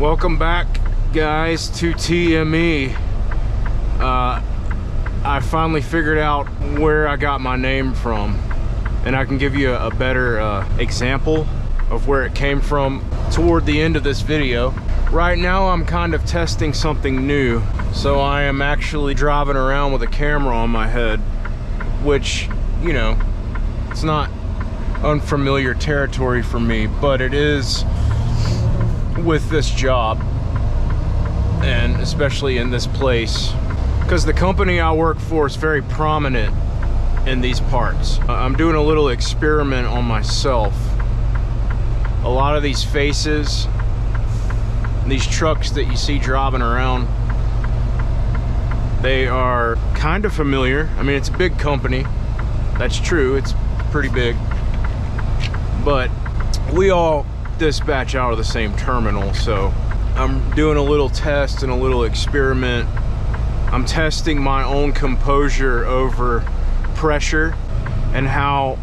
Welcome back, guys, to TME. I finally figured out where I got my name from, and I can give you a better example of where it came from toward the end of this video. Right now I'm kind of testing something new, so I am actually driving around with a camera on my head, which, you know, it's not unfamiliar territory for me, but it is with this job, and especially in this place, because the company I work for is very prominent in these parts. I'm doing a little experiment on myself. A lot of these faces, these trucks that you see driving around, they are kind of familiar. I mean, it's a big company, that's true, it's pretty big, but we all dispatch out of the same terminal. So I'm doing a little test and a little experiment. I'm testing my own composure over pressure and how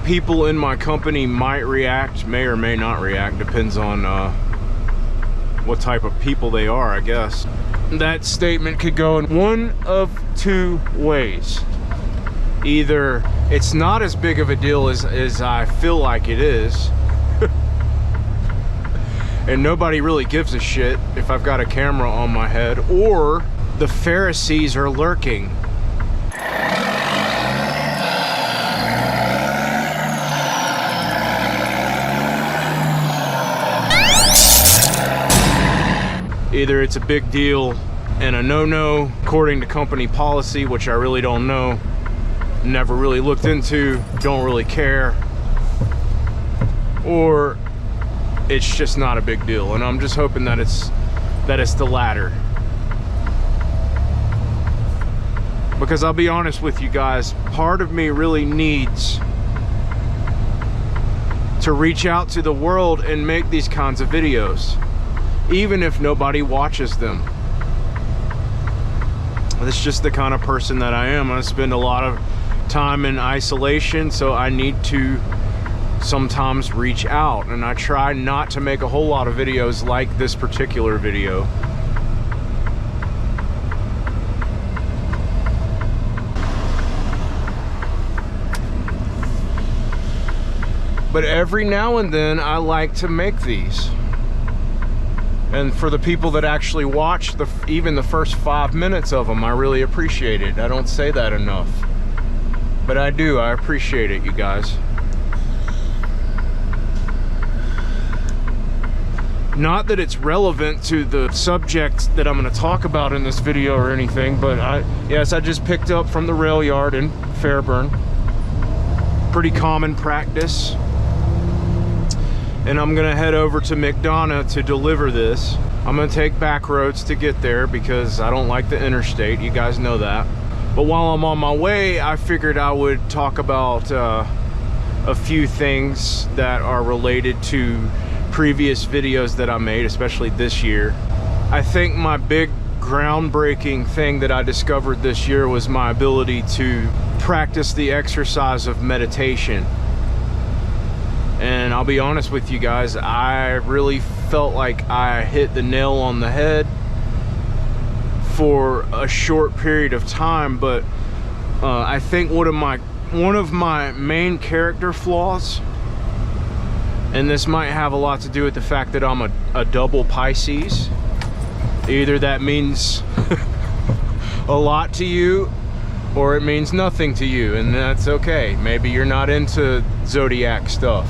people in my company might react, may or may not react, depends on what type of people they are, I guess. That statement could go in one of two ways. Either it's not as big of a deal as I feel like it is, and nobody really gives a shit if I've got a camera on my head, or the Pharisees are lurking. Either it's a big deal and a no-no according to company policy, which I really don't know, never really looked into, don't really care, or it's just not a big deal. And I'm just hoping that it's the latter, because I'll be honest with you guys, part of me really needs to reach out to the world and make these kinds of videos, even if nobody watches them. That's just the kind of person that I am. I spend a lot of time in isolation, so I need to sometimes reach out, and I try not to make a whole lot of videos like this particular video. But every now and then I like to make these. And for the people that actually watch even the first 5 minutes of them, I really appreciate it. I don't say that enough, but I do. I appreciate it, you guys. Not that it's relevant to the subject that I'm going to talk about in this video or anything, but yes, I just picked up from the rail yard in Fairburn. Pretty common practice. And I'm gonna head over to McDonough to deliver this. I'm gonna take back roads to get there because I don't like the interstate, you guys know that. But while I'm on my way, I figured I would talk about a few things that are related to previous videos that I made, especially this year. I think my big groundbreaking thing that I discovered this year was my ability to practice the exercise of meditation. And I'll be honest with you guys, I really felt like I hit the nail on the head for a short period of time, but I think one of my main character flaws, and this might have a lot to do with the fact that I'm a double Pisces. Either that means a lot to you, or it means nothing to you, and that's okay. Maybe you're not into zodiac stuff.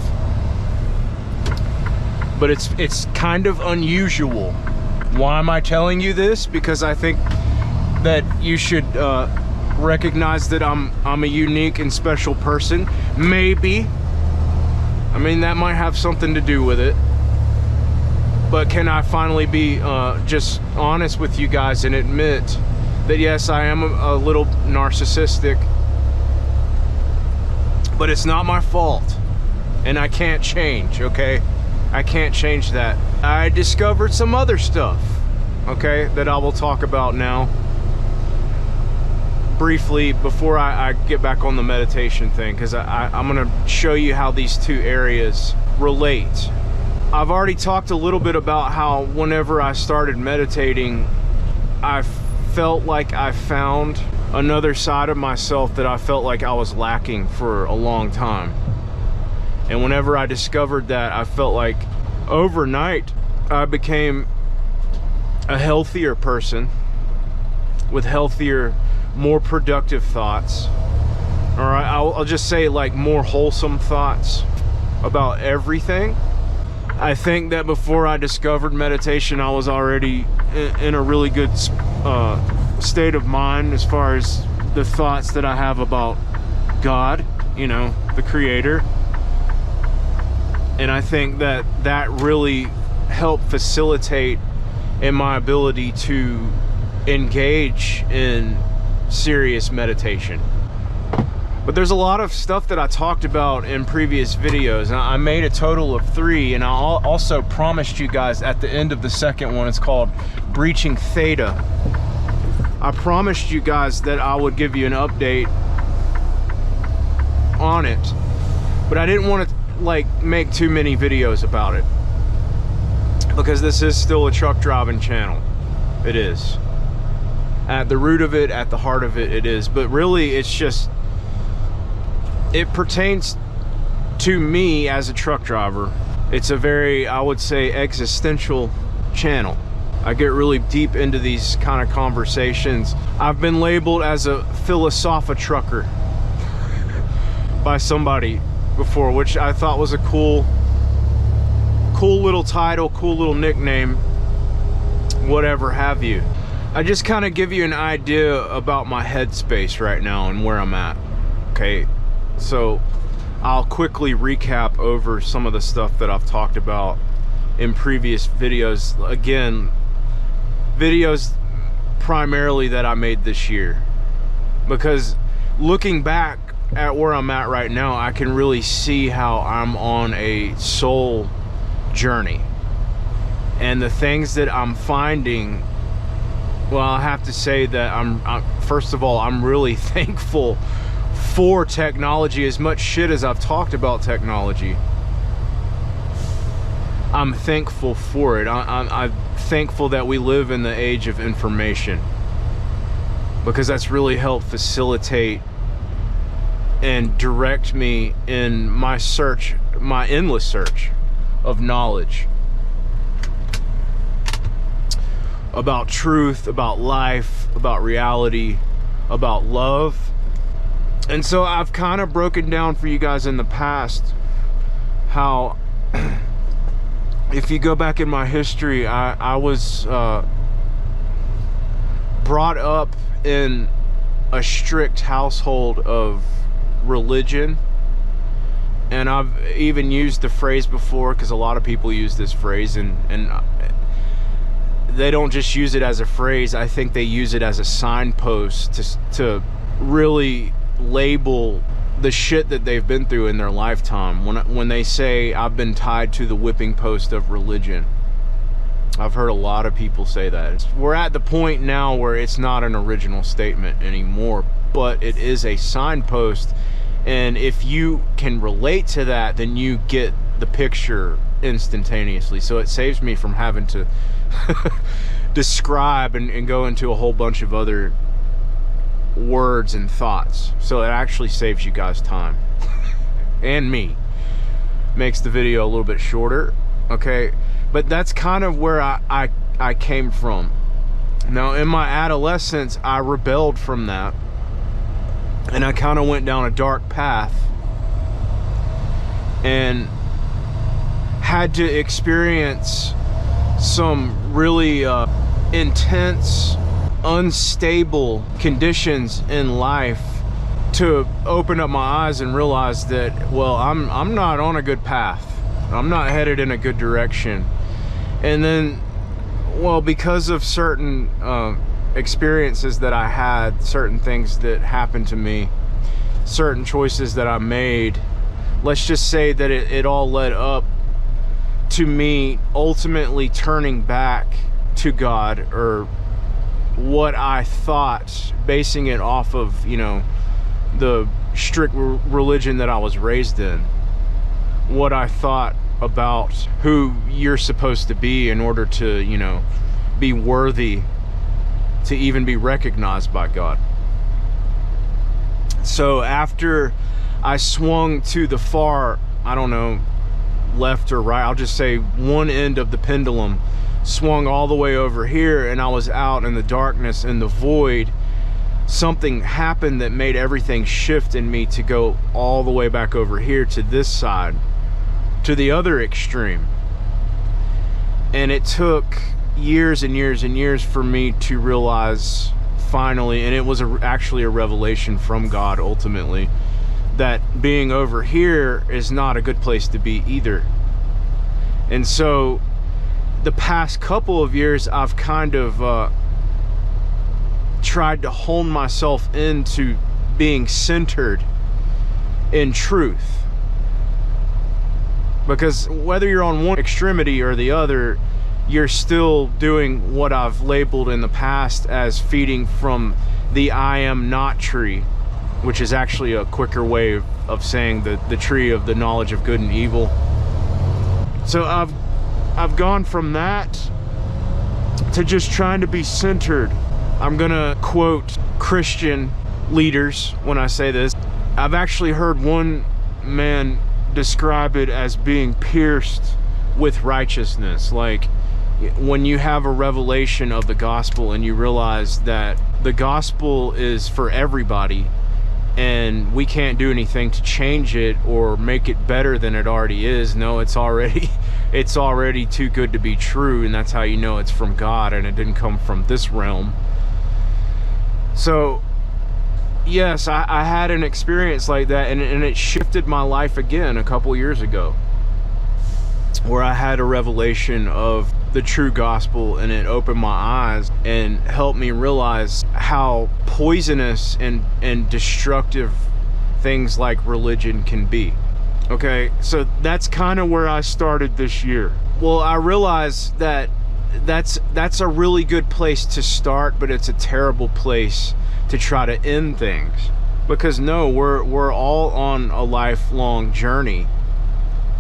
But it's kind of unusual. Why am I telling you this? Because I think that you should recognize that I'm a unique and special person. Maybe. I mean, that might have something to do with it. But can I finally be just honest with you guys and admit that yes, I am a little narcissistic, but it's not my fault, and I can't change, okay? I can't change that. I discovered some other stuff, okay, that I will talk about now briefly before I get back on the meditation thing, because I'm gonna show you how these two areas relate. I've already talked a little bit about how whenever I started meditating, I felt like I found another side of myself that I felt like I was lacking for a long time. And whenever I discovered that, I felt like overnight I became a healthier person with healthier, more productive thoughts. All right, I'll just say like more wholesome thoughts about everything. I think that before I discovered meditation, I was already in a really good state of mind as far as the thoughts that I have about God, you know, the Creator. And I think that that really helped facilitate in my ability to engage in serious meditation. But there's a lot of stuff that I talked about in previous videos. I made a total of 3, and I also promised you guys at the end of the second one, it's called Breaching Theta. I promised you guys that I would give you an update on it, but I didn't want to like make too many videos about it because this is still a truck driving channel. It is. At the root of it, at the heart of it, it is. But really, it's just, it pertains to me as a truck driver. It's a very, I would say, existential channel. I get really deep into these kind of conversations. I've been labeled as a philosopha trucker by somebody before, which I thought was a cool little title, cool little nickname, whatever have you. I just kind of give you an idea about my headspace right now and where I'm at. Okay, so I'll quickly recap over some of the stuff that I've talked about in previous videos. Again, videos primarily that I made this year, because looking back at where I'm at right now, I can really see how I'm on a soul journey, and the things that I'm finding, well, I have to say that I'm first of all, I'm really thankful for technology. As much shit as I've talked about technology, I'm thankful for it. I'm thankful that we live in the age of information, because that's really helped facilitate and direct me in my search, my endless search of knowledge about truth, about life, about reality, about love. And so I've kind of broken down for you guys in the past how if you go back in my history, I was brought up in a strict household of religion. And I've even used the phrase before, because a lot of people use this phrase, and they don't just use it as a phrase. I think they use it as a signpost to really label the shit that they've been through in their lifetime. When they say, I've been tied to the whipping post of religion, I've heard a lot of people say that. We're at the point now where it's not an original statement anymore, but it is a signpost. And if you can relate to that, then you get the picture instantaneously. So it saves me from having to describe and go into a whole bunch of other words and thoughts. So it actually saves you guys time and me. Makes the video a little bit shorter. Okay, but that's kind of where I came from. Now, in my adolescence, I rebelled from that, and I kind of went down a dark path and had to experience some really intense, unstable conditions in life to open up my eyes and realize that, well, I'm not on a good path. I'm not headed in a good direction. And then, well, because of certain experiences that I had, certain things that happened to me, certain choices that I made, let's just say that it all led up to me ultimately turning back to God, or what I thought, basing it off of, you know, the strict religion that I was raised in, what I thought about who you're supposed to be in order to, you know, be worthy to even be recognized by God. So after I swung to the far, I don't know, left or right, I'll just say one end of the pendulum, swung all the way over here, and I was out in the darkness, in the void, something happened that made everything shift in me to go all the way back over here to this side, to the other extreme. And it took years and years and years for me to realize finally, and it was actually a revelation from God ultimately, that being over here is not a good place to be either. And so the past couple of years I've kind of tried to hone myself into being centered in truth, because whether you're on one extremity or the other, you're still doing what I've labeled in the past as feeding from the I am not tree, which is actually a quicker way of saying the tree of the knowledge of good and evil. So I've gone from that to just trying to be centered. I'm gonna quote Christian leaders when I say this. I've actually heard one man describe it as being pierced with righteousness. Like when you have a revelation of the gospel and you realize that the gospel is for everybody and we can't do anything to change it or make it better than it already is. No, it's already too good to be true, and that's how you know it's from God and it didn't come from this realm. So yes, I had an experience like that, and it shifted my life again a couple years ago, where I had a revelation of the true gospel, and it opened my eyes and helped me realize how poisonous and destructive things like religion can be. Okay, so that's kind of where I started this year. Well, I realized that that's a really good place to start, but it's a terrible place to try to end things, because no, we're all on a lifelong journey,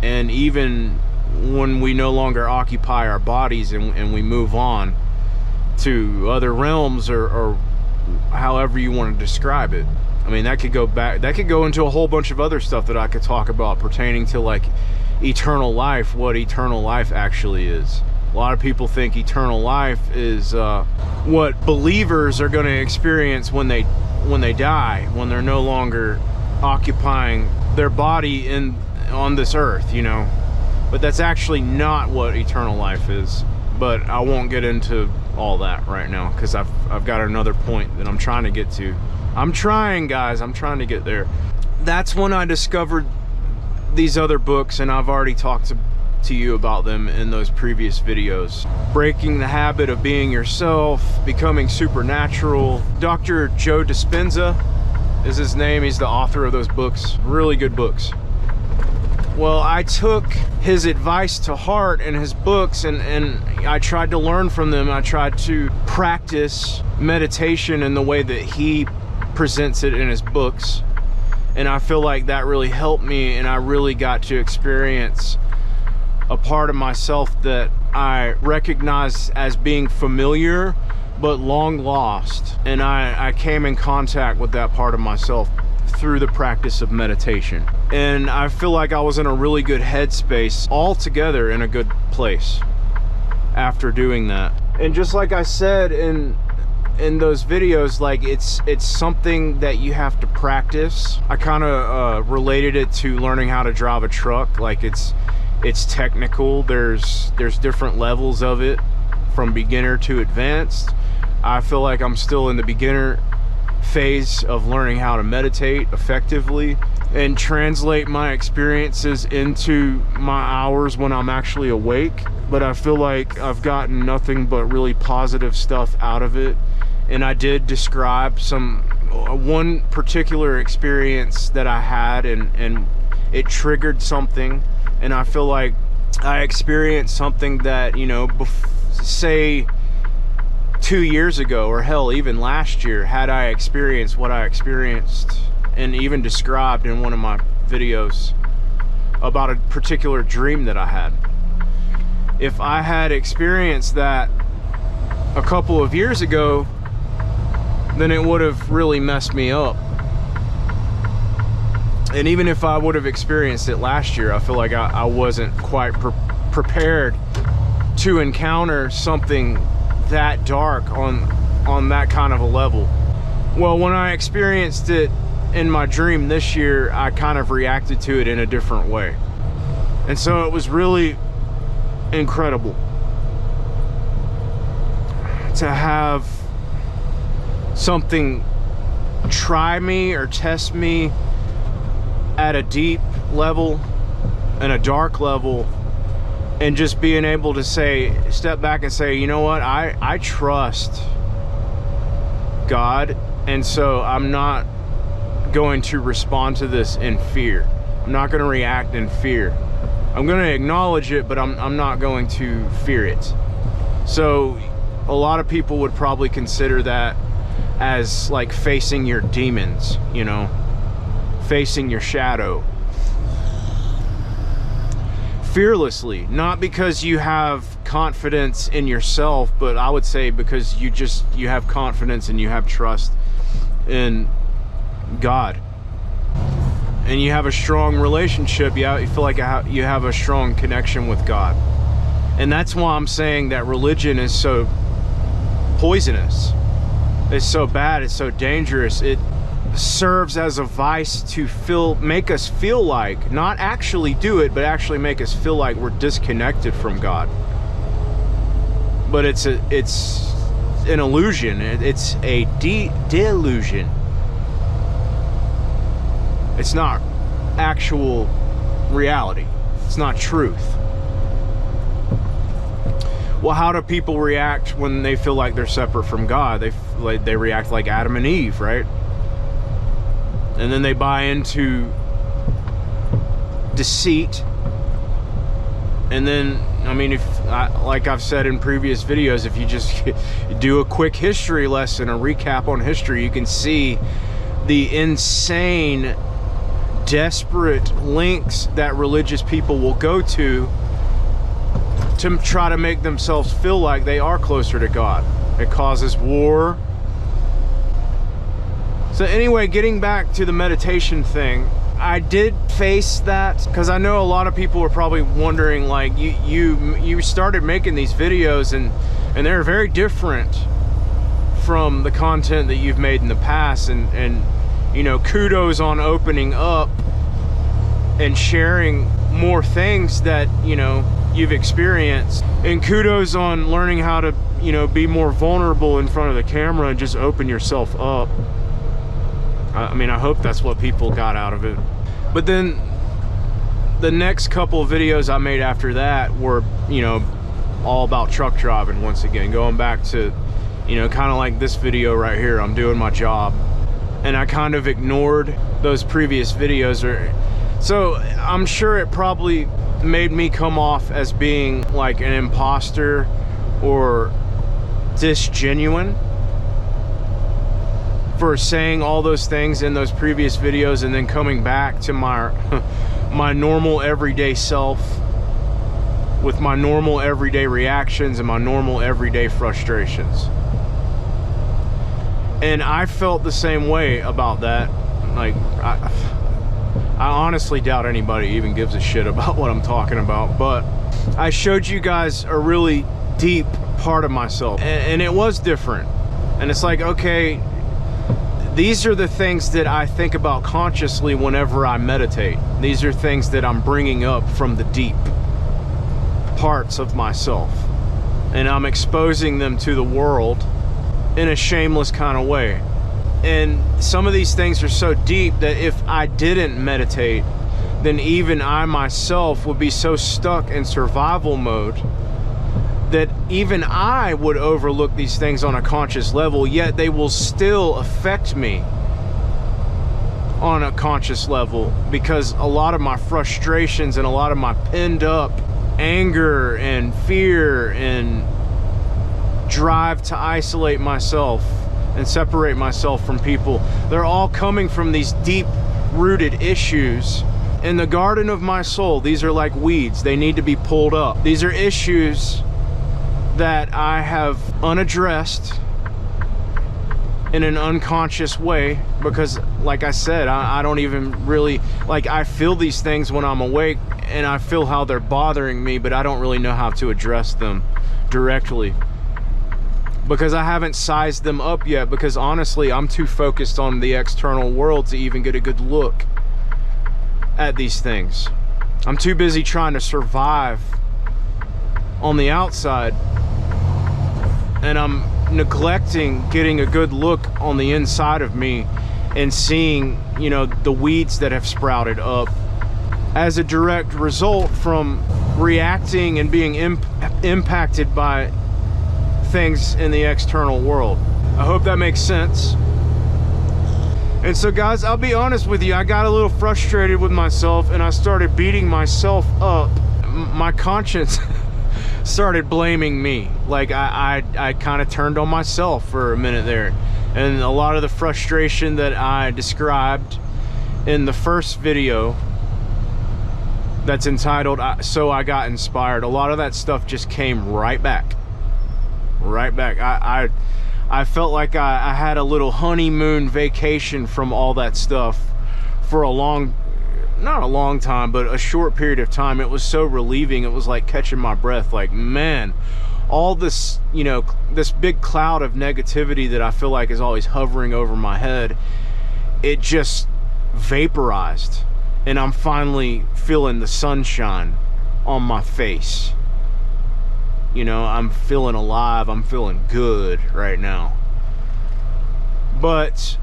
and even when we no longer occupy our bodies and we move on to other realms, or however you want to describe it. I mean, that could go into a whole bunch of other stuff that I could talk about pertaining to like eternal life, what eternal life actually is. A lot of people think eternal life is what believers are going to experience when they die, when they're no longer occupying their body on this earth, you know. But that's actually not what eternal life is. But I won't get into all that right now, because I've got another point that I'm trying to get to. I'm trying, guys. I'm trying to get there. That's when I discovered these other books, and I've already talked to you about them in those previous videos. Breaking the Habit of Being Yourself, Becoming Supernatural. Dr. Joe Dispenza is his name. He's the author of those books. Really good books. Well, I took his advice to heart in his books, and I tried to learn from them. I tried to practice meditation in the way that he presents it in his books, and I feel like that really helped me, and I really got to experience a part of myself that I recognize as being familiar but long lost, and I came in contact with that part of myself through the practice of meditation. And I feel like I was in a really good headspace, altogether in a good place after doing that. And just like I said in those videos, like it's something that you have to practice. I kind of related it to learning how to drive a truck. Like it's technical. There's different levels of it, from beginner to advanced. I feel like I'm still in the beginner phase of learning how to meditate effectively and translate my experiences into my hours when I'm actually awake. But I feel like I've gotten nothing but really positive stuff out of it. And I did describe one particular experience that I had, and it triggered something. And I feel like I experienced something that, you know, say 2 years ago, or hell, even last year, had I experienced what I experienced and even described in one of my videos, about a particular dream that I had. If I had experienced that a couple of years ago, then it would have really messed me up. And even if I would have experienced it last year, I feel like I wasn't quite prepared to encounter something that dark on that kind of a level. Well, when I experienced it in my dream this year, I kind of reacted to it in a different way. And so it was really incredible to have something try me or test me at a deep level and a dark level, and just being able to step back and say, you know what, I trust God, and so I'm not going to respond to this in fear. I'm not going to react in fear. I'm going to acknowledge it, but I'm not going to fear it. So a lot of people would probably consider that as like facing your demons, you know, facing your shadow fearlessly, not because you have confidence in yourself, but I would say because you have confidence and you have trust in God, and you have a strong relationship. You feel like you have a strong connection with God. And that's why I'm saying that religion is so poisonous. It's so bad, it's so dangerous. It serves as a vice to make us feel like, not actually do it, but actually make us feel like we're disconnected from God. But it's an illusion. It's a delusion. It's not actual reality. It's not truth. Well, how do people react when they feel like they're separate from God? They react like Adam and Eve, right? And then they buy into deceit. And then, I mean, like I've said in previous videos, if you just do a quick history lesson, a recap on history, you can see the insane, desperate lengths that religious people will go to try to make themselves feel like they are closer to God. It causes war. So anyway, getting back to the meditation thing, I did face that because I know a lot of people are probably wondering, like, you started making these videos and they're very different from the content that you've made in the past, and you know, kudos on opening up and sharing more things that, you know, you've experienced, and kudos on learning how to, you know, be more vulnerable in front of the camera and just open yourself up. I mean, I hope that's what people got out of it. But then the next couple of videos I made after that were, you know, all about truck driving once again, going back to, you know, kind of like this video right here. I'm doing my job, and I kind of ignored those previous videos, so I'm sure it probably made me come off as being like an imposter or disgenuine for saying all those things in those previous videos and then coming back to my my normal everyday self with my normal everyday reactions and my normal everyday frustrations. And I felt the same way about that. Like, I honestly doubt anybody even gives a shit about what I'm talking about, but I showed you guys a really deep part of myself, and it was different. And it's like, okay, these are the things that I think about consciously whenever I meditate. These are things that I'm bringing up from the deep parts of myself, and I'm exposing them to the world in a shameless kind of way. And some of these things are so deep that if I didn't meditate, then even I myself would be so stuck in survival mode that even I would overlook these things on a conscious level, yet they will still affect me on a conscious level, because a lot of my frustrations and a lot of my pinned up anger and fear and drive to isolate myself and separate myself from people, they're all coming from these deep rooted issues In the garden of my soul, these are like weeds. They need to be pulled up. These are issues that I have unaddressed in an unconscious way, because like I said, I don't even really, like, I feel these things when I'm awake, and I feel how they're bothering me, but I don't really know how to address them directly because I haven't sized them up yet, because honestly I'm too focused on the external world to even get a good look at these things. I'm too busy trying to survive on the outside, and I'm neglecting getting a good look on the inside of me and seeing, you know, the weeds that have sprouted up as a direct result from reacting and being impacted by things in the external world. I hope that makes sense. And so guys, I'll be honest with you, I got a little frustrated with myself and I started beating myself up. My conscience started blaming me. Like I kind of turned on myself for a minute there. And a lot of the frustration that I described in the first video that's entitled So I Got Inspired, a lot of that stuff just came right back. I felt like I had a little honeymoon vacation from all that stuff for not a long time, but a short period of time. It was so relieving. It was like catching my breath. Like, man, all this, you know, this big cloud of negativity that I feel like is always hovering over my head, it just vaporized, and I'm finally feeling the sunshine on my face. You know, I'm feeling alive. I'm feeling good right now. But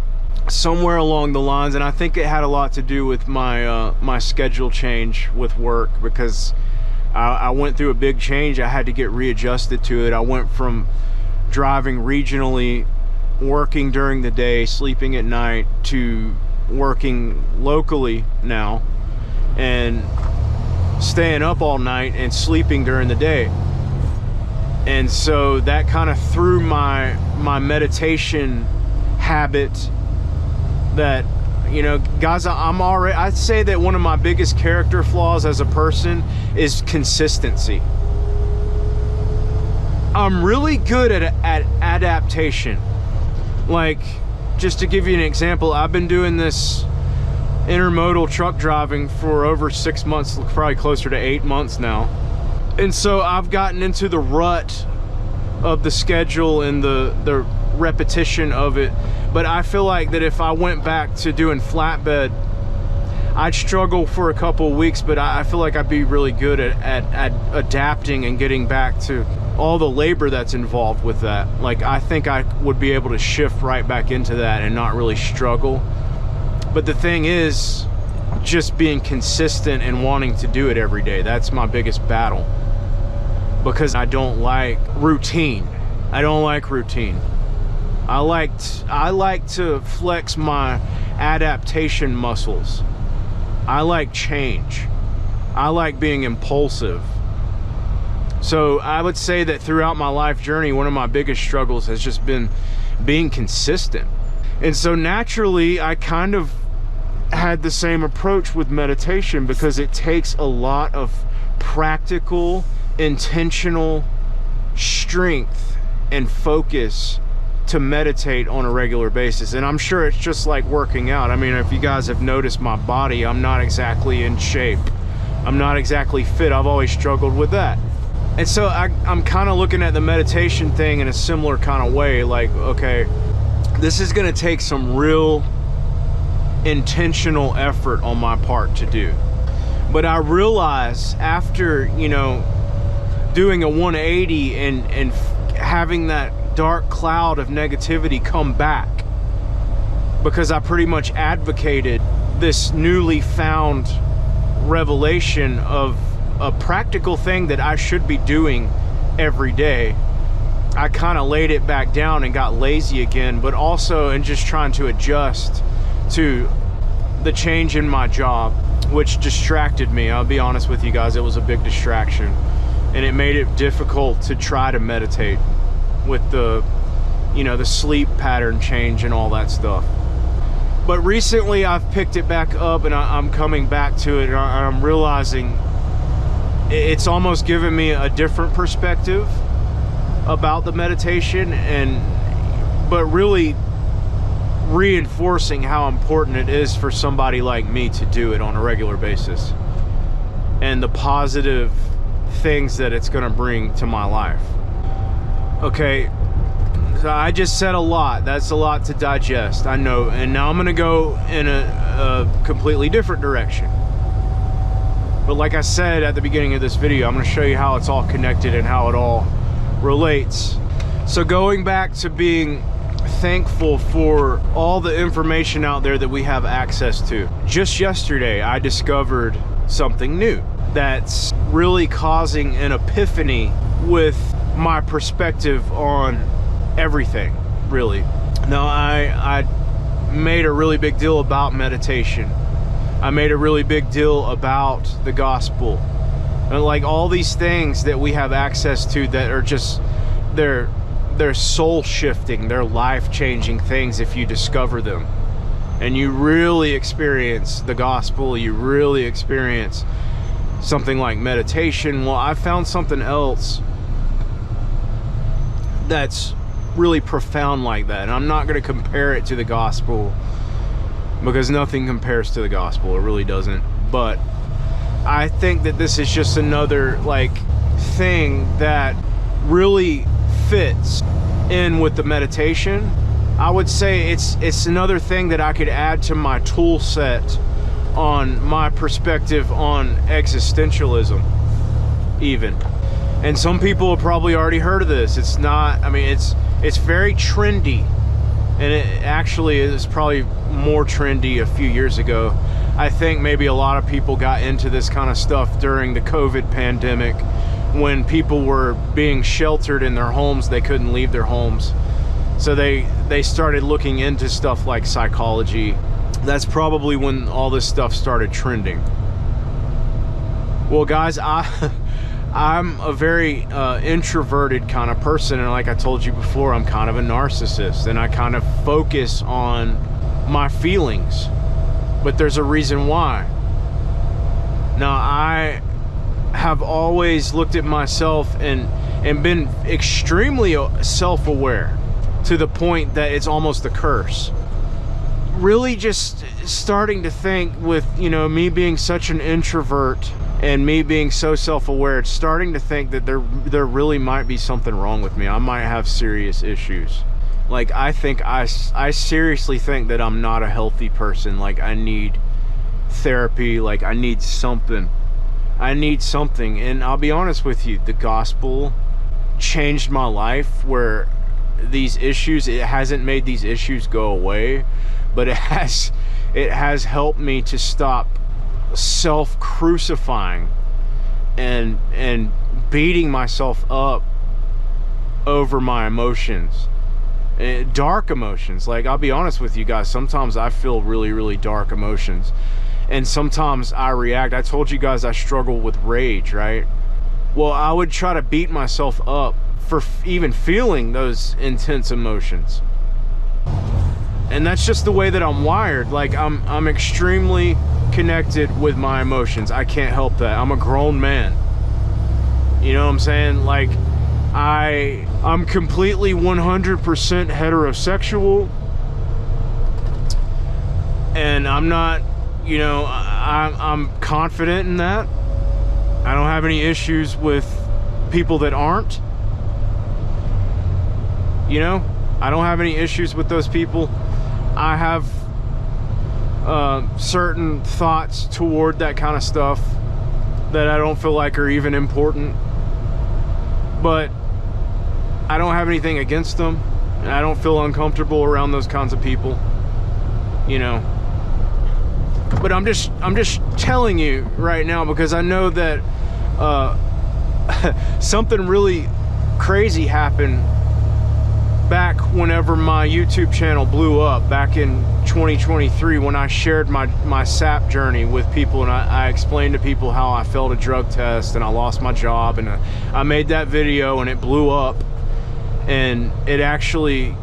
somewhere along the lines, and I think it had a lot to do with my my schedule change with work, because I went through a big change. I had to get readjusted to it. I went from driving regionally, working during the day, sleeping at night, to working locally now and staying up all night and sleeping during the day. And so that kind of threw my meditation habit. That, you know, guys, I'd say that one of my biggest character flaws as a person is consistency. I'm really good at adaptation. Like, just to give you an example, I've been doing this intermodal truck driving for over 6 months, probably closer to 8 months now. And so I've gotten into the rut of the schedule and the repetition of it. But I feel like that if I went back to doing flatbed, I'd struggle for a couple of weeks, but I feel like I'd be really good at adapting and getting back to all the labor that's involved with that. Like, I think I would be able to shift right back into that and not really struggle. But the thing is, just being consistent and wanting to do it every day, that's my biggest battle. Because I don't like routine. I don't like routine. I like to flex my adaptation muscles. I like change. I like being impulsive. So I would say that throughout my life journey, one of my biggest struggles has just been being consistent. And so naturally, I kind of had the same approach with meditation, because it takes a lot of practical, intentional strength and focus to meditate on a regular basis. And I'm sure it's just like working out. I mean, if you guys have noticed my body, I'm not exactly in shape. I'm not exactly fit. I've always struggled with that. And so I'm kind of looking at the meditation thing in a similar kind of way. Like, okay, this is going to take some real intentional effort on my part to do. But I realize after, you know, doing a 180 and having that dark cloud of negativity come back, because I pretty much advocated this newly found revelation of a practical thing that I should be doing every day, I kind of laid it back down and got lazy again, but also in just trying to adjust to the change in my job, which distracted me. I'll be honest with you guys, it was a big distraction, and it made it difficult to try to meditate with the, you know, the sleep pattern change and all that stuff. But recently I've picked it back up, and I'm coming back to it, and I'm realizing it's almost given me a different perspective about the meditation, but really reinforcing how important it is for somebody like me to do it on a regular basis, and the positive things that it's going to bring to my life. Okay, so I just said a lot. That's a lot to digest, I know, and now I'm going to go in a completely different direction. But like I said at the beginning of this video, I'm going to show you how it's all connected and how it all relates. So going back to being thankful for all the information out there that we have access to. Just yesterday, I discovered something new that's really causing an epiphany with my perspective on everything, really. Now, I made a really big deal about meditation. I made a really big deal about the gospel, and like all these things that we have access to that are just, they're soul shifting, they're life changing things if you discover them and you really experience the gospel, you really experience something like meditation. Well, I found something else that's really profound like that, and I'm not going to compare it to the gospel because nothing compares to the gospel, it really doesn't. But I think that this is just another like thing that really fits in with the meditation. I would say it's another thing that I could add to my tool set on my perspective on existentialism even. And some people have probably already heard of this. It's not, I mean, it's very trendy, and it actually is probably more trendy a few years ago. I think maybe a lot of people got into this kind of stuff during the COVID pandemic, when people were being sheltered in their homes. They couldn't leave their homes, so they started looking into stuff like psychology. That's probably when all this stuff started trending. Well, guys, I'm a very introverted kind of person, and like I told you before, I'm kind of a narcissist, and I kind of focus on my feelings, but there's a reason why. Now, I have always looked at myself and been extremely self-aware to the point that it's almost a curse. Really just starting to think with, you know, me being such an introvert and me being so self-aware, it's starting to think that there really might be something wrong with me. I might have serious issues. Like, I seriously think that I'm not a healthy person. Like, I need therapy. Like, I need something. And I'll be honest with you, the gospel changed my life, where these issues, it hasn't made these issues go away, but it has helped me to stop self-crucifying and beating myself up over my emotions, dark emotions. Like, I'll be honest with you guys, sometimes I feel really, really dark emotions, and sometimes I react. I told you guys I struggle with rage, right? Well, I would try to beat myself up for even feeling those intense emotions. And that's just the way that I'm wired. Like, I'm extremely connected with my emotions. I can't help that. I'm a grown man. You know what I'm saying? Like, I'm completely 100% heterosexual, and I'm not, you know, I'm confident in that. I don't have any issues with people that aren't. You know, I don't have any issues with those people. I have certain thoughts toward that kind of stuff that I don't feel like are even important, but I don't have anything against them, and I don't feel uncomfortable around those kinds of people, you know. But I'm just telling you right now, because I know that something really crazy happened back whenever my YouTube channel blew up back in 2023, when I shared my SAP journey with people, and I explained to people how I failed a drug test and I lost my job, and I made that video and it blew up, and it actually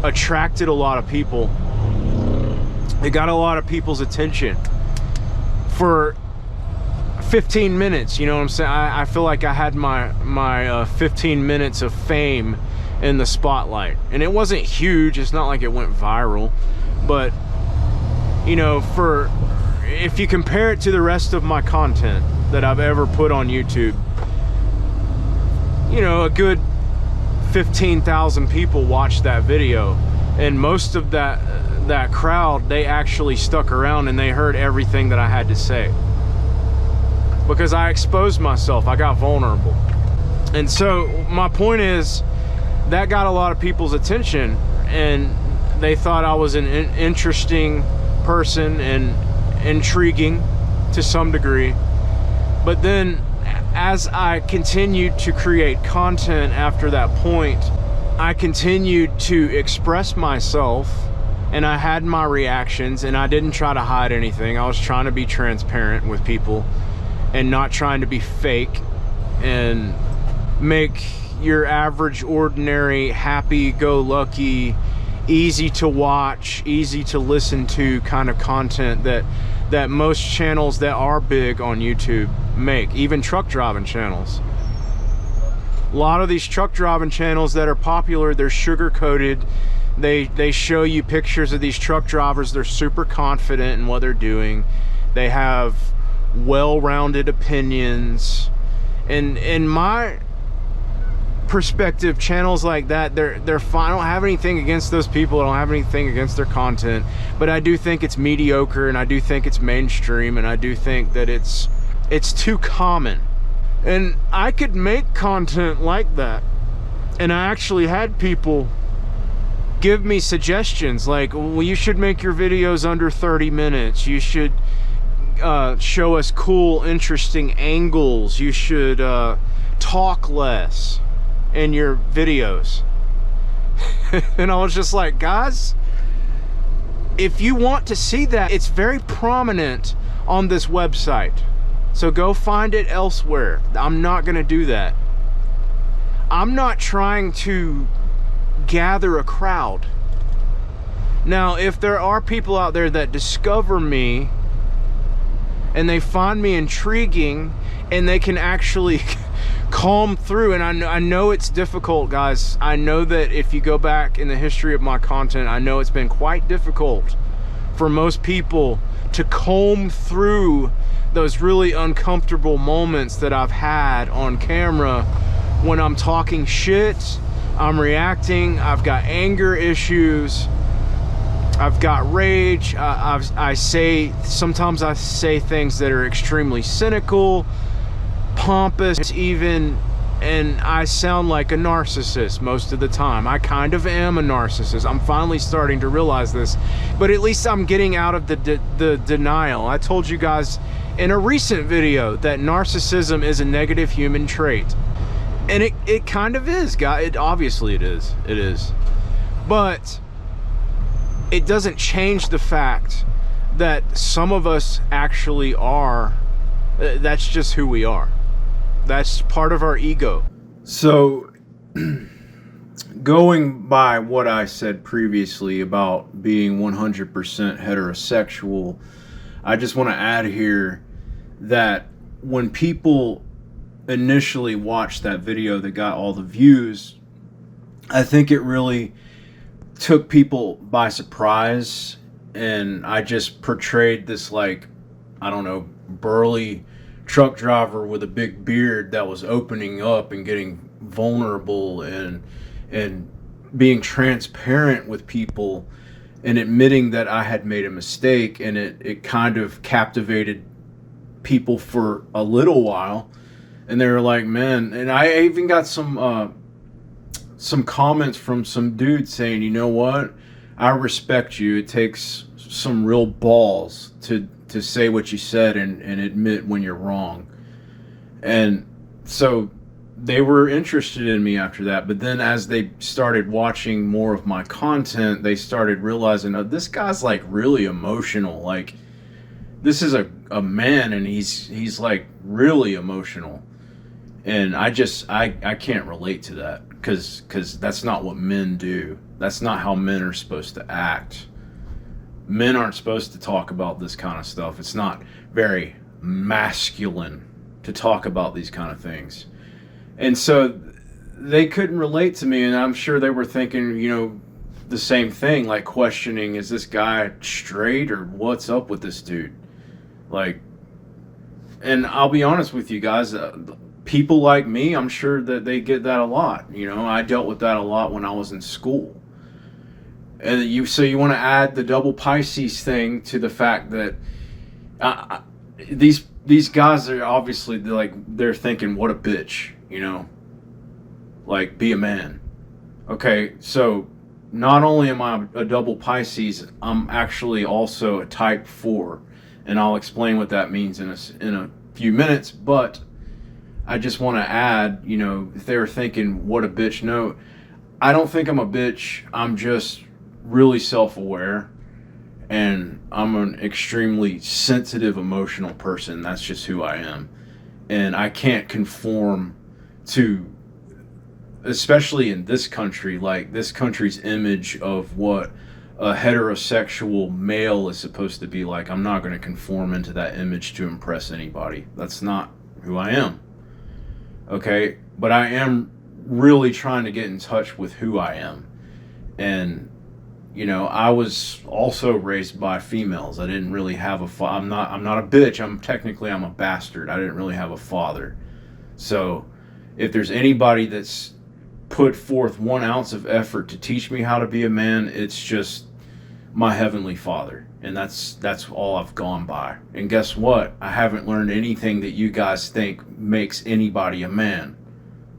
attracted a lot of people. It got a lot of people's attention for 15 minutes, you know what I'm saying? I feel like I had my 15 minutes of fame in the spotlight. And it wasn't huge, it's not like it went viral, but you know, if you compare it to the rest of my content that I've ever put on YouTube, you know, a good 15,000 people watched that video, and most of that crowd, they actually stuck around and they heard everything that I had to say, because I exposed myself. I got vulnerable. And so my point is, that got a lot of people's attention, and they thought I was an interesting person and intriguing to some degree. But then as I continued to create content after that point, I continued to express myself, and I had my reactions, and I didn't try to hide anything. I was trying to be transparent with people and not trying to be fake and make your average, ordinary, happy-go-lucky, easy to watch, easy to listen to kind of content that most channels that are big on YouTube make, even truck driving channels. A lot of these truck driving channels that are popular, they're sugar-coated. They show you pictures of these truck drivers. They're super confident in what they're doing. They have well-rounded opinions. And in my perspective, channels like that, they're fine. I don't have anything against those people. I don't have anything against their content, but I do think it's mediocre, and I do think it's mainstream, and I do think that it's too common. And I could make content like that, and I actually had people give me suggestions like, well, you should make your videos under 30 minutes. You should show us cool, interesting angles. You should talk less in your videos. And I was just like, guys, if you want to see that, it's very prominent on this website, so go find it elsewhere. I'm not gonna do that. I'm not trying to gather a crowd. Now, if there are people out there that discover me and they find me intriguing and they can actually calm through, and I know it's difficult, guys. I know that if you go back in the history of my content, I know it's been quite difficult for most people to comb through those really uncomfortable moments that I've had on camera when I'm talking shit, I'm reacting, I've got anger issues, I've got rage, sometimes I say things that are extremely cynical, pompous even, and I sound like a narcissist most of the time. I kind of am a narcissist. I'm finally starting to realize this, but at least I'm getting out of the denial. I told you guys in a recent video that narcissism is a negative human trait, and it kind of is, guys. Obviously it is, but it doesn't change the fact that some of us actually are. That's just who we are. That's part of our ego. So going by what I said previously about being 100% heterosexual, I just want to add here that when people initially watched that video that got all the views, I think it really took people by surprise, and I just portrayed this, like, I don't know, burly truck driver with a big beard that was opening up and getting vulnerable and being transparent with people and admitting that I had made a mistake, and it kind of captivated people for a little while, and they were like, man. And I even got some comments from some dude saying, you know what, I respect you. It takes some real balls to say what you said and admit when you're wrong. And so they were interested in me after that. But then as they started watching more of my content, they started realizing, oh, this guy's like really emotional. Like, this is a man, and he's like really emotional. And I can't relate to that, because that's not what men do. That's not how men are supposed to act. Men aren't supposed to talk about this kind of stuff. It's not very masculine to talk about these kind of things. And so they couldn't relate to me, and I'm sure they were thinking, you know, the same thing, like questioning, is this guy straight or what's up with this dude? Like, and I'll be honest with you guys, people like me, I'm sure that they get that a lot. You know, I dealt with that a lot when I was in school. And so you want to add the double Pisces thing to the fact that these guys are obviously, they're thinking, what a bitch, you know, like, be a man. Okay, so not only am I a double Pisces, I'm actually also a type 4, and I'll explain what that means in a few minutes. But I just want to add, you know, if they were thinking, what a bitch, no, I don't think I'm a bitch. I'm just really self-aware, and I'm an extremely sensitive, emotional person. That's just who I am, and I can't conform to, especially in this country, like this country's image of what a heterosexual male is supposed to be like. I'm not going to conform into that image to impress anybody. That's not who I am. Okay, but I am really trying to get in touch with who I am. And you know, I was also raised by females. I didn't really have a I'm not a bitch. I'm a bastard. I didn't really have a father. So if there's anybody that's put forth 1 ounce of effort to teach me how to be a man, it's just my heavenly Father. And that's all I've gone by. And guess what? I haven't learned anything that you guys think makes anybody a man.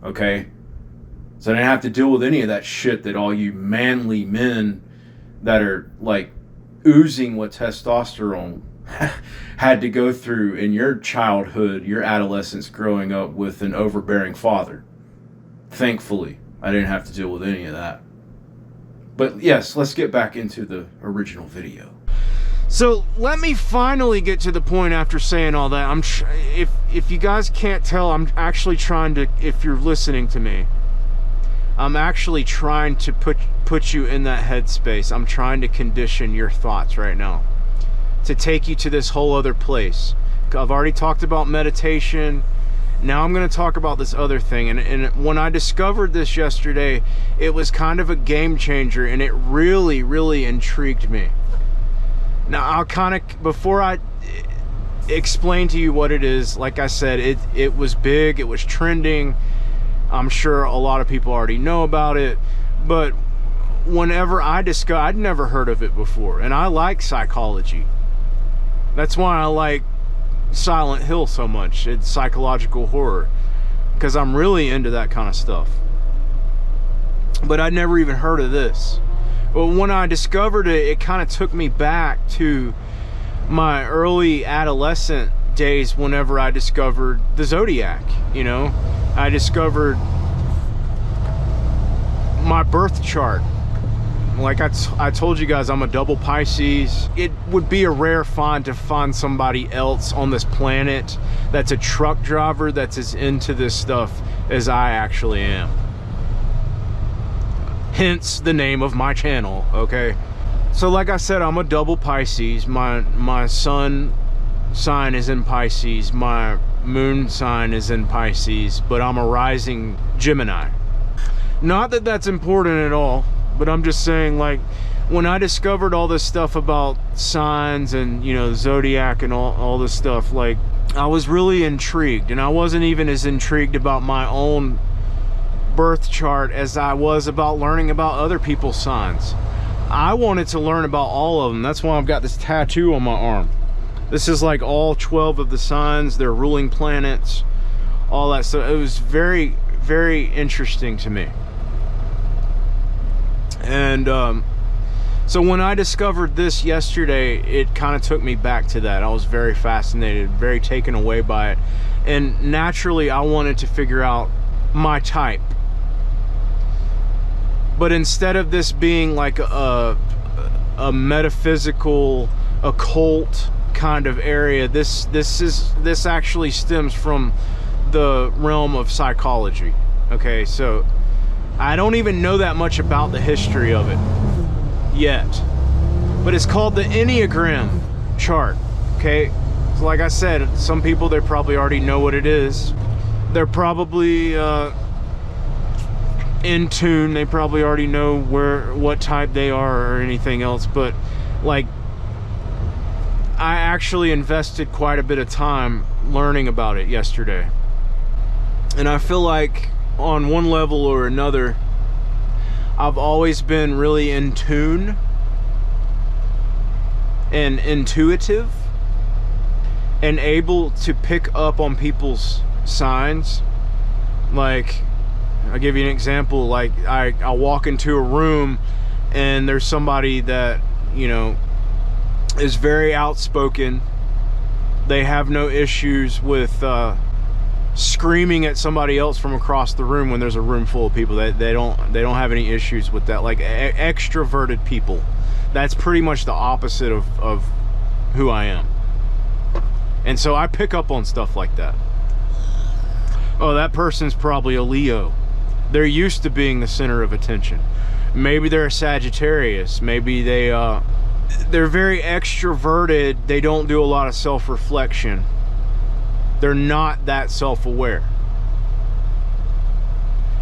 Okay? So I didn't have to deal with any of that shit that all you manly men that are like oozing with testosterone had to go through in your childhood, your adolescence, growing up with an overbearing father. Thankfully, I didn't have to deal with any of that. But yes, let's get back into the original video. So let me finally get to the point after saying all that. If you guys can't tell, I'm actually trying to, if you're listening to me, I'm actually trying to put you in that headspace. I'm trying to condition your thoughts right now to take you to this whole other place. I've already talked about meditation. Now I'm going to talk about this other thing. And when I discovered this yesterday, it was kind of a game changer, and it really, really intrigued me. Now, I'll kind of, before I explain to you what it is, like I said, it was big, it was trending. I'm sure a lot of people already know about it, but whenever I'd never heard of it before, and I like psychology. That's why I like Silent Hill so much. It's psychological horror, because I'm really into that kind of stuff. But I'd never even heard of this. But when I discovered it, it kind of took me back to my early adolescent days whenever I discovered the zodiac. You know, I discovered my birth chart. Like I told you guys, I'm a double Pisces. It would be a rare find to find somebody else on this planet that's a truck driver that's as into this stuff as I actually am. Hence the name of my channel, okay? So like I said, I'm a double Pisces. My sun sign is in Pisces. My moon sign is in Pisces, but I'm a rising Gemini. Not that that's important at all, but I'm just saying, like, when I discovered all this stuff about signs and, you know, zodiac and all this stuff, like, I was really intrigued. And I wasn't even as intrigued about my own birth chart as I was about learning about other people's signs. I wanted to learn about all of them. That's why I've got this tattoo on my arm. This is like all 12 of the signs, their ruling planets, all that. So it was very, very interesting to me. And so when I discovered this yesterday, it kind of took me back to that. I was very fascinated, very taken away by it. And naturally, I wanted to figure out my type. But instead of this being like a metaphysical, occult kind of area, this actually stems from the realm of psychology. Okay, so I don't even know that much about the history of it yet. But it's called the Enneagram chart, okay? So like I said, some people, they probably already know what it is. They're probably in tune. They probably already know what type they are or anything else. But like, I actually invested quite a bit of time learning about it yesterday. And I feel like on one level or another, I've always been really in tune and intuitive and able to pick up on people's signs. Like, I'll give you an example. Like, I'll walk into a room and there's somebody that, you know, is very outspoken. They have no issues with screaming at somebody else from across the room when there's a room full of people. They don't have any issues with that. Like, extroverted people, that's pretty much the opposite of who I am. And so I pick up on stuff like that. Oh, that person's probably a Leo. They're used to being the center of attention. Maybe they're a Sagittarius. Maybe they're very extroverted. They don't do a lot of self-reflection. They're not that self-aware.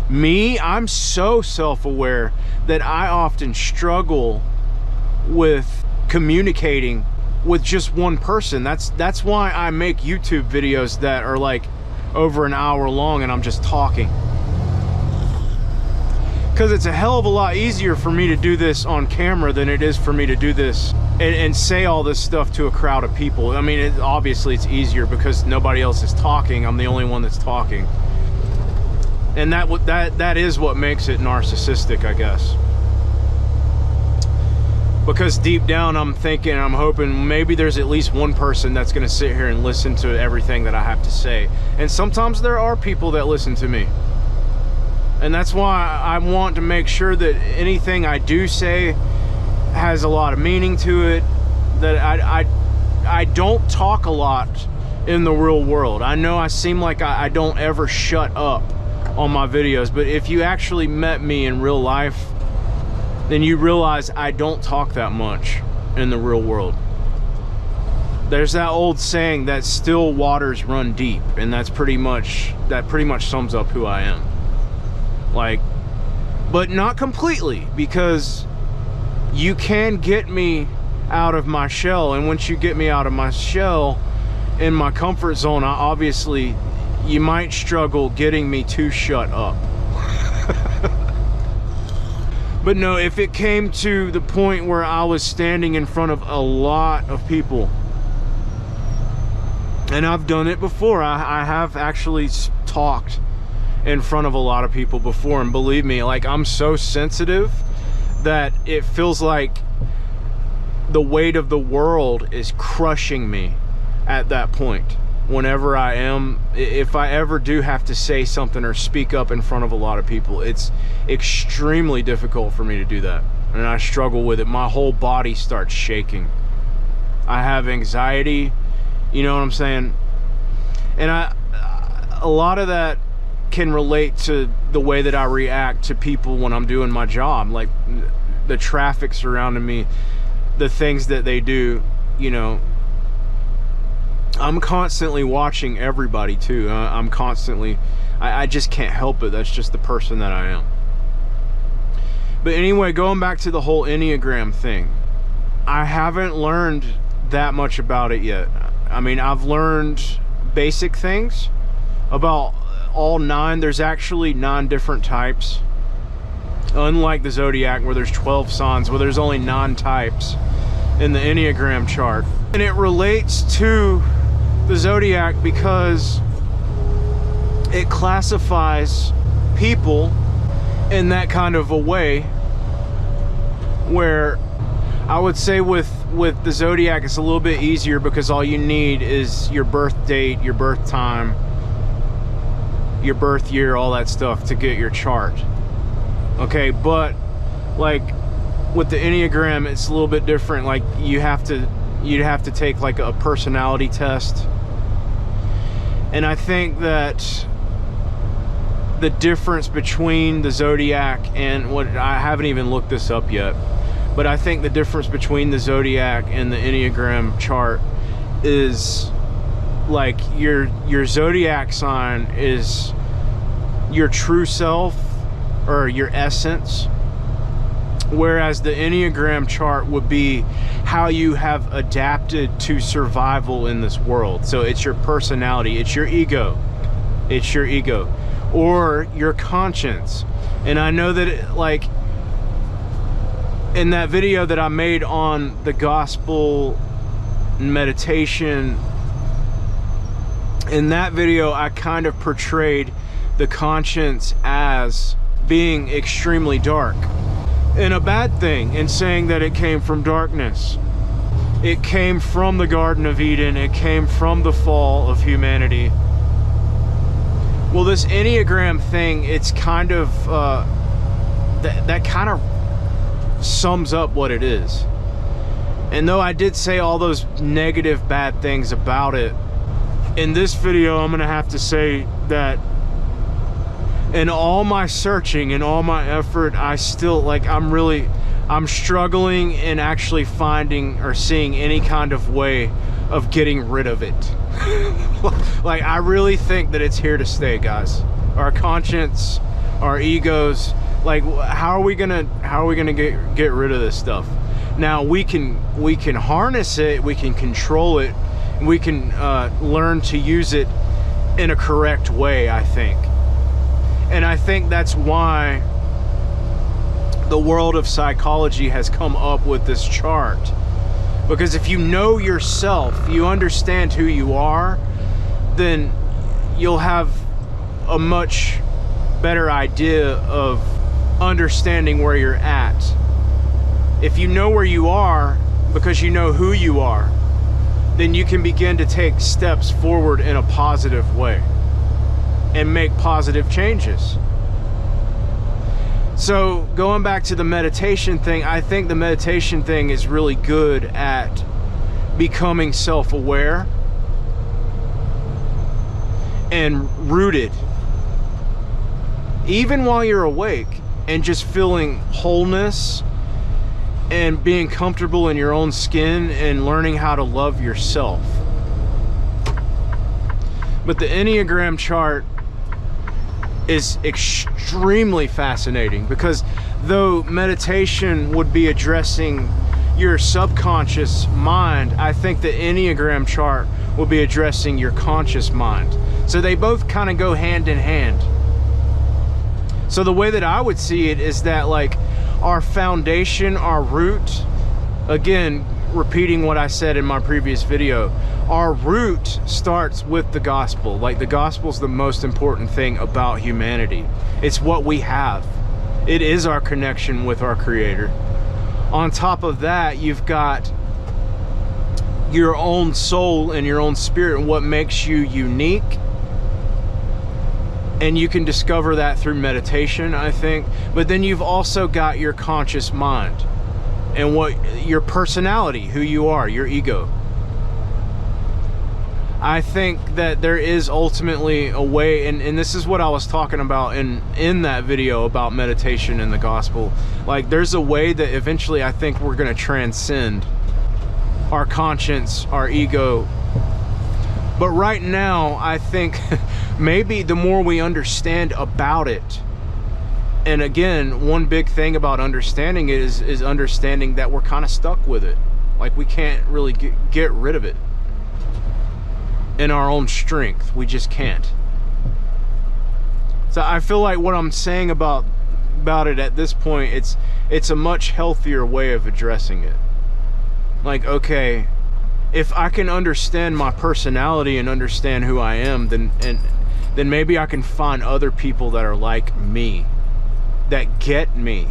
Me, I'm so self-aware that I often struggle with communicating with just one person. That's why I make YouTube videos that are like over an hour long and I'm just talking. Because it's a hell of a lot easier for me to do this on camera than it is for me to do this and say all this stuff to a crowd of people. I mean, obviously it's easier because nobody else is talking. I'm the only one that's talking. And that is what makes it narcissistic, I guess. Because deep down I'm thinking, I'm hoping maybe there's at least one person that's going to sit here and listen to everything that I have to say. And sometimes there are people that listen to me. And that's why I want to make sure that anything I do say has a lot of meaning to it. That I don't talk a lot in the real world. I know I seem like I don't ever shut up on my videos, but if you actually met me in real life, then you realize I don't talk that much in the real world. There's that old saying that still waters run deep, and that pretty much sums up who I am. Like, but not completely, because you can get me out of my shell, and once you get me out of my shell, in my comfort zone, obviously you might struggle getting me to shut up. But no, if it came to the point where I was standing in front of a lot of people, and I've done it before, I have actually talked in front of a lot of people before, and believe me, like, I'm so sensitive that it feels like the weight of the world is crushing me at that point. Whenever I am, if I ever do have to say something or speak up in front of a lot of people, it's extremely difficult for me to do that, and I struggle with it. My whole body starts shaking. I have anxiety, you know what I'm saying? And a lot of that can relate to the way that I react to people when I'm doing my job, like the traffic surrounding me, the things that they do, you know. I'm constantly watching everybody too. I'm constantly, I just can't help it. That's just the person that I am. But anyway, going back to the whole Enneagram thing, I haven't learned that much about it yet. I mean, I've learned basic things about all 9. There's actually 9 different types. Unlike the Zodiac, where there's 12 signs, where there's only 9 types in the Enneagram chart. And it relates to the Zodiac because it classifies people in that kind of a way, where I would say with the Zodiac it's a little bit easier because all you need is your birth date, your birth time, your birth year, all that stuff to get your chart. Okay, but like with the Enneagram, it's a little bit different. Like you'd have to take like a personality test. And I think that the difference between the zodiac and what, I haven't even looked this up yet, but I think the difference between the zodiac and the Enneagram chart is like your zodiac sign is your true self or your essence, whereas the Enneagram chart would be how you have adapted to survival in this world. So it's your personality, it's your ego, or your conscience. And I know that like in that video that I made on the gospel meditation, in that video I kind of portrayed the conscience as being extremely dark and a bad thing, and saying that it came from darkness. It came from the Garden of Eden. It came from the fall of humanity. Well, this Enneagram thing, it's kind of that kind of sums up what it is. And though I did say all those negative bad things about it, in this video I'm gonna have to say that in all my searching and all my effort, I still, like, I'm struggling in actually finding or seeing any kind of way of getting rid of it. Like, I really think that it's here to stay, guys. Our conscience, our egos, like, how are we gonna get rid of this stuff? Now we can harness it, we can control it, we can learn to use it in a correct way, I think. And I think that's why the world of psychology has come up with this chart. Because if you know yourself, you understand who you are, then you'll have a much better idea of understanding where you're at. If you know where you are because you know who you are, then you can begin to take steps forward in a positive way and make positive changes. So going back to the meditation thing, I think the meditation thing is really good at becoming self-aware and rooted, even while you're awake, and just feeling wholeness and being comfortable in your own skin and learning how to love yourself. But the Enneagram chart is extremely fascinating, because though meditation would be addressing your subconscious mind, I think the Enneagram chart will be addressing your conscious mind. So they both kind of go hand in hand. So the way that I would see it is that, like, our foundation, our root, again, repeating what I said in my previous video, our root starts with the gospel. Like, the gospel is the most important thing about humanity. It's what we have. It is our connection with our Creator. On top of that, you've got your own soul and your own spirit and what makes you unique. And you can discover that through meditation, I think. But then you've also got your conscious mind and what your personality, who you are, your ego. I think that there is ultimately a way, and this is what I was talking about in that video about meditation and the gospel. Like, there's a way that eventually I think we're going to transcend our conscience, our ego. But right now, I think maybe the more we understand about it, and again, one big thing about understanding it is understanding that we're kind of stuck with it. Like, we can't really get rid of it in our own strength. We just can't. So I feel like what I'm saying about it at this point, it's a much healthier way of addressing it. Like, okay, if I can understand my personality and understand who I am, then maybe I can find other people that are like me, that get me.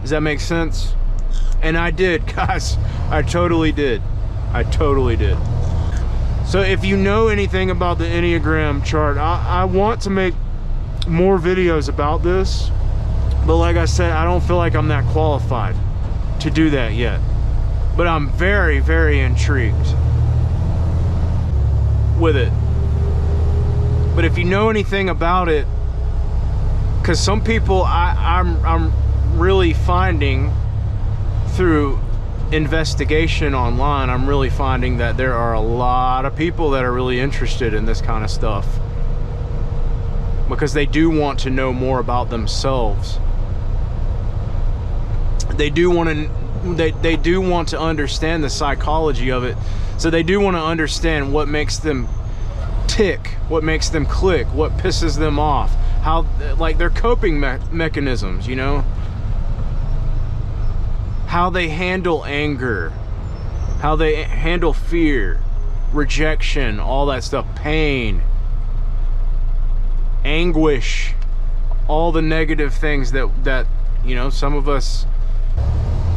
Does that make sense? And I did, guys. I totally did. I totally did. So if you know anything about the Enneagram chart, I want to make more videos about this, but like I said, I don't feel like I'm that qualified to do that yet. But I'm very, very intrigued with it. But if you know anything about it, because some people I'm really finding through investigation online, I'm really finding that there are a lot of people that are really interested in this kind of stuff because they do want to know more about themselves. They do want to understand the psychology of it. So they do want to understand what makes them tick, what makes them click, what pisses them off, how, like, their coping mechanisms, you know, how they handle anger, how they handle fear, rejection, all that stuff, pain, anguish, all the negative things that you know, some of us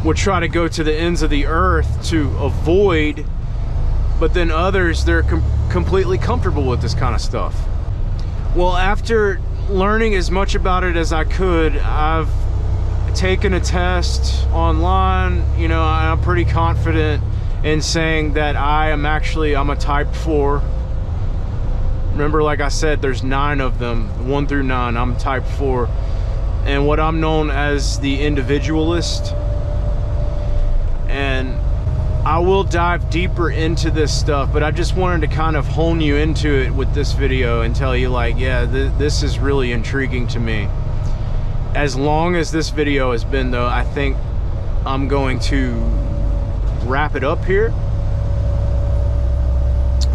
would try to go to the ends of the earth to avoid, but then others, they're completely comfortable with this kind of stuff. Well, after learning as much about it as I could, I've taken a test online. You know, I'm pretty confident in saying that I'm a type 4. Remember, like I said, there's 9 of them, 1 through 9. I'm type 4. And what I'm known as the individualist. And I will dive deeper into this stuff, but I just wanted to kind of hone you into it with this video and tell you, like, yeah, this is really intriguing to me. As long as this video has been, though, I think I'm going to wrap it up here,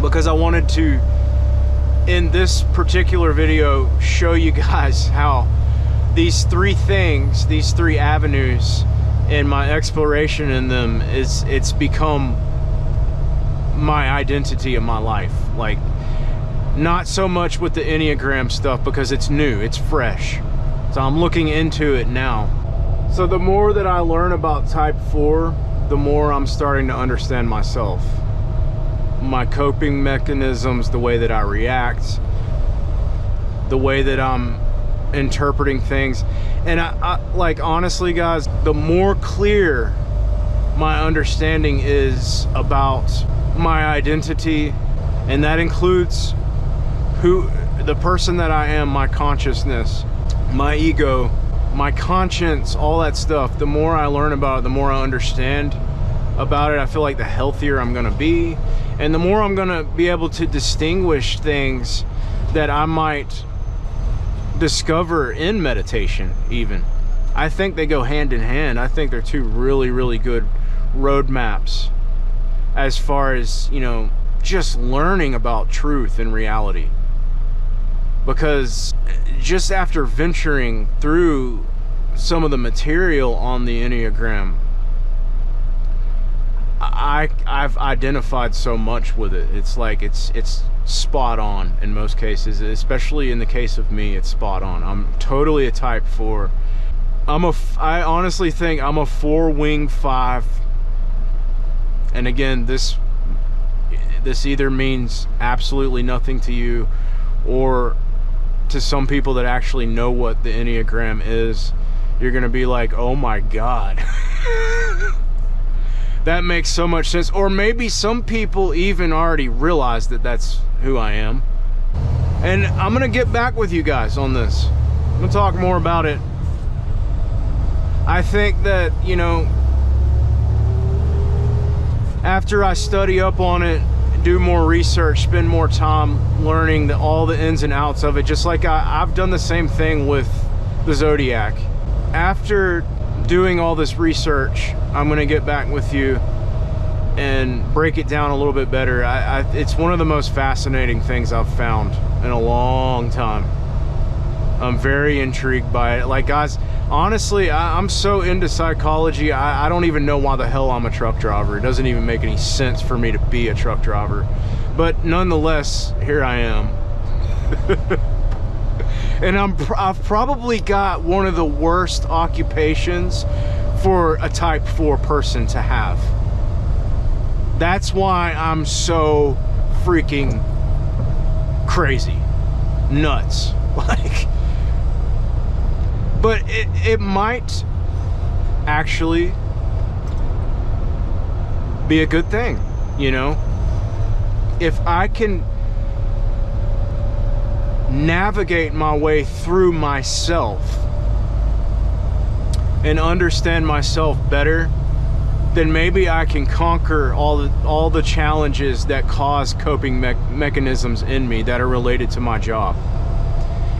because I wanted to, in this particular video, show you guys how these 3 things, these 3 avenues in my exploration in them, it's become my identity in my life. Like, not so much with the Enneagram stuff because it's new, it's fresh. So I'm looking into it now. So the more that I learn about type 4, the more I'm starting to understand myself. My coping mechanisms, the way that I react, the way that I'm interpreting things. And I like, honestly guys, the more clear my understanding is about my identity, and that includes the person that I am, my consciousness, my ego, my conscience, all that stuff, the more I learn about it, the more I understand about it, I feel like the healthier I'm gonna be, and the more I'm gonna be able to distinguish things that I might discover in meditation. Even I think they go hand in hand. I think they're 2 really, really good roadmaps as far as, you know, just learning about truth and reality. Because just after venturing through some of the material on the Enneagram, I've identified so much with it. It's like it's spot on in most cases, especially in the case of me. It's spot on. I'm totally a type 4. I honestly think I'm a 4-wing 5. And again, this either means absolutely nothing to you, or to some people that actually know what the Enneagram is, you're gonna be like, oh my God. That makes so much sense. Or maybe some people even already realize that that's who I am. And I'm gonna get back with you guys on this. I'm gonna talk more about it. I think that, you know, after I study up on it, do more research, spend more time learning all the ins and outs of it, just like I've done the same thing with the Zodiac. After doing all this research, I'm gonna get back with you and break it down a little bit better. It's one of the most fascinating things I've found in a long time. I'm very intrigued by it. Like, guys, honestly, I'm so into psychology, I don't even know why the hell I'm a truck driver. It doesn't even make any sense for me to be a truck driver. But nonetheless, here I am. And I've probably got one of the worst occupations for a type 4 person to have. That's why I'm so freaking crazy, nuts. Like, but it might actually be a good thing, you know? If I can navigate my way through myself and understand myself better, then maybe I can conquer all the challenges that cause coping mechanisms in me that are related to my job.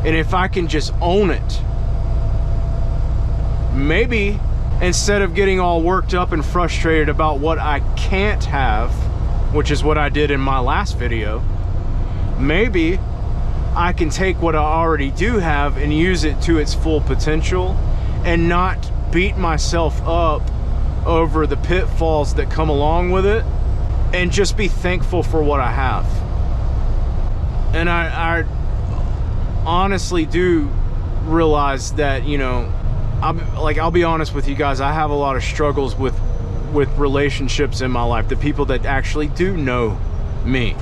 And if I can just own it, maybe instead of getting all worked up and frustrated about what I can't have, which is what I did in my last video, maybe I can take what I already do have and use it to its full potential and not beat myself up over the pitfalls that come along with it, and just be thankful for what I have. And I honestly do realize that, you know, I'll be honest with you guys, I have a lot of struggles with relationships in my life, the people that actually do know me.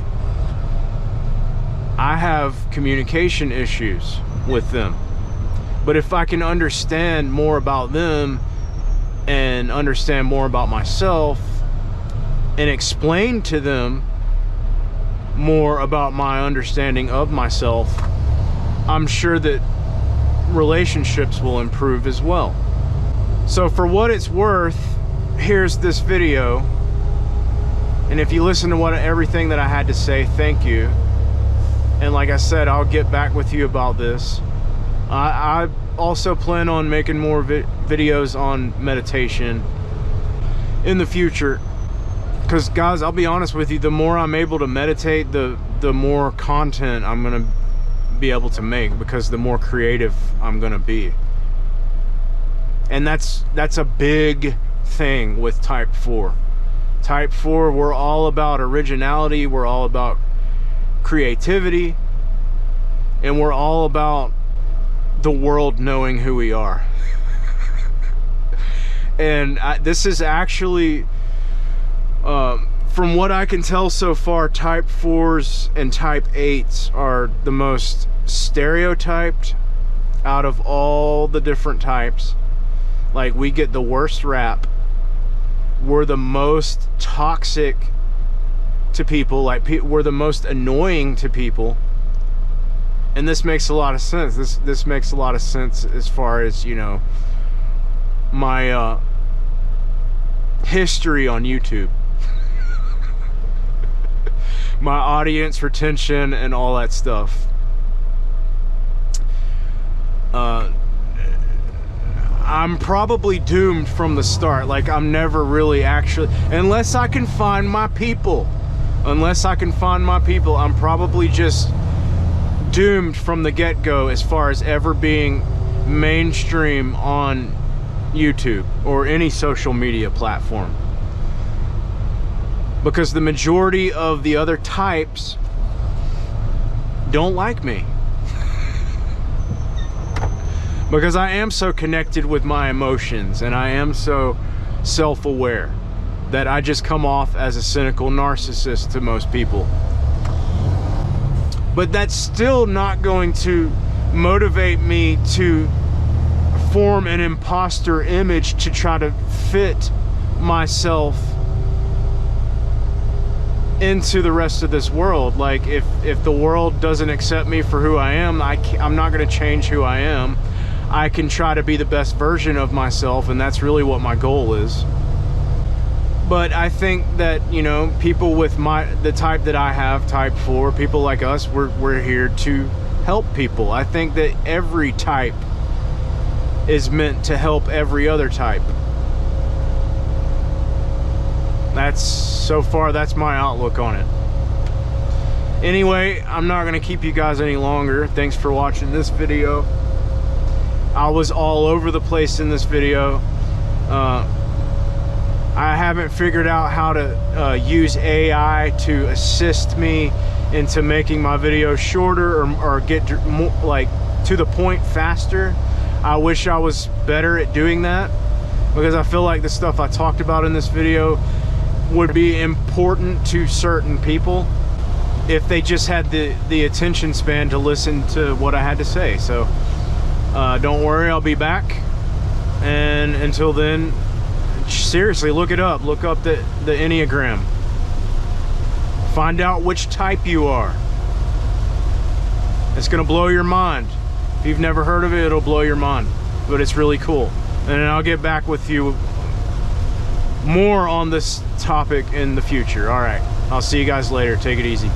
I have communication issues with them. But if I can understand more about them and understand more about myself and explain to them more about my understanding of myself, I'm sure that relationships will improve as well. So for what it's worth, here's this video. And if you listen to everything that I had to say, thank you. And like I said, I'll get back with you about this. I also plan on making more videos on meditation in the future, because guys, I'll be honest with you, the more I'm able to meditate, the more content I'm gonna be able to make, because the more creative I'm gonna be. And that's a big thing with type 4. Type 4, we're all about originality, we're all about creativity, and we're all about the world knowing who we are. And this is actually, from what I can tell so far, type 4s and type 8s are the most stereotyped out of all the different types. Like, we get the worst rap. We're the most toxic to people. Like, we're the most annoying to people. And this makes a lot of sense. This makes a lot of sense as far as, you know, my history on YouTube. My audience retention and all that stuff. I'm probably doomed from the start. Like, I'm never really actually, unless I can find my people. Unless I can find my people, I'm probably just doomed from the get-go as far as ever being mainstream on YouTube or any social media platform, because the majority of the other types don't like me. Because I am so connected with my emotions and I am so self-aware that I just come off as a cynical narcissist to most people. But that's still not going to motivate me to form an imposter image to try to fit myself into the rest of this world. Like, if the world doesn't accept me for who I am, I'm not going to change who I am. I can try to be the best version of myself, and that's really what my goal is. But I think that, you know, people with the type that I have, type 4, people like us, we're here to help people. I think that every type is meant to help every other type. So far, that's my outlook on it. Anyway, I'm not gonna keep you guys any longer. Thanks for watching this video. I was all over the place in this video. I haven't figured out how to use AI to assist me into making my videos shorter or get more, like, to the point faster. I wish I was better at doing that, because I feel like the stuff I talked about in this video would be important to certain people if they just had the attention span to listen to what I had to say. So don't worry, I'll be back. And until then, seriously, look it up. Look up the Enneagram. Find out which type you are. It's gonna blow your mind. If you've never heard of it, it'll blow your mind, but it's really cool. And I'll get back with you more on this topic in the future. All right, I'll see you guys later. Take it easy.